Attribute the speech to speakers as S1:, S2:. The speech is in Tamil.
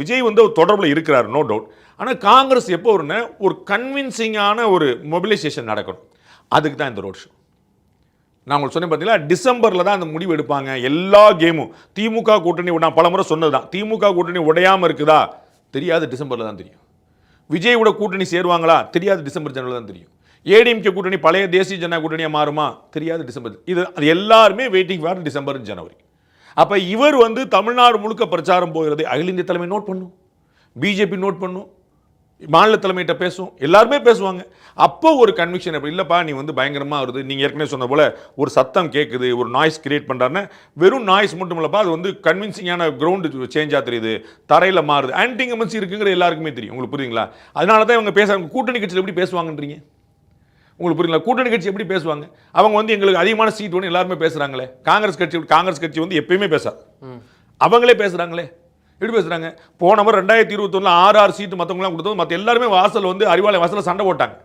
S1: விஜய் வந்து தொடர்பில் இருக்கிறார், நோ டவுட். ஆனால் காங்கிரஸ் எப்போ வரும்னா ஒரு கன்வின்சிங்கான ஒரு மொபிலைசேஷன் நடக்கணும். அதுக்கு தான் இந்த ரோட் ஷோ. நான் உங்களுக்கு சொன்னேன் பார்த்தீங்களா, டிசம்பரில் தான் அந்த முடிவு எடுப்பாங்க. எல்லா கேமும் திமுக கூட்டணி நான் பல முறை சொன்னது தான். திமுக கூட்டணி உடையாமல் இருக்குதா தெரியாது, டிசம்பரில் தான் தெரியும். விஜயோட கூட்டணி சேருவாங்களா தெரியாது, டிசம்பர் ஜனவரியில் தான் தெரியும். ஏடிஎம்கே கூட்டணி பழைய தேசிய ஜனதா கூட்டணியாக மாறுமா தெரியாது, டிசம்பர். இது அது எல்லாருமே வெயிட்டிங் ஃபார் டிசம்பர் ஜனவரி. அப்போ இவர் வந்து தமிழ்நாடு முழுக்க பிரச்சாரம் போகிறது. அகில இந்திய தலைமை நோட் பண்ணும், பிஜேபி நோட் பண்ணும், மாநில தலைமையிட்ட பேசும், எல்லாருமே பேசுவாங்க. அப்போ ஒரு கன்விக்ஷன் இல்லைப்பா நீ வந்து பயங்கரமாக வருது, நீங்கள் ஏற்கனவே சொன்ன போல் ஒரு சத்தம் கேட்குது, ஒரு நாய்ஸ் கிரியேட் பண்ணுறாருன்னா வெறும் நாய்ஸ் மட்டும் இல்லைப்பா, அது வந்து கன்வின்சிங்கான கிரவுண்டு சேஞ்சாக தெரியுது, தரையில் மாறுது, ஆன்டிகமன்சி இருக்குங்கிற எல்லாருக்குமே தெரியும். உங்களுக்கு புரியுங்களா? அதனால தான் இவங்க பேசுகிறாங்க. கூட்டணி கட்சியில் எப்படி பேசுவாங்கன்றீங்க உங்களுக்கு புரியல? கூட்டணி கட்சி எப்படி பேசுவாங்க? அவங்க வந்து எங்களுக்கு அதிகமான சீட் ஒன்று எல்லாருமே பேசுகிறாங்களே. காங்கிரஸ் கட்சி வந்து எப்பயுமே பேசாது, அவங்களே பேசுகிறாங்களே. எப்படி பேசுகிறாங்க? போன முறை 2021 6 சீட்டு மற்றவங்களாம் கொடுத்தது, மற்ற எல்லாருமே வாசல் வந்து அறிவாலய வாசலில் சண்டை போட்டாங்க.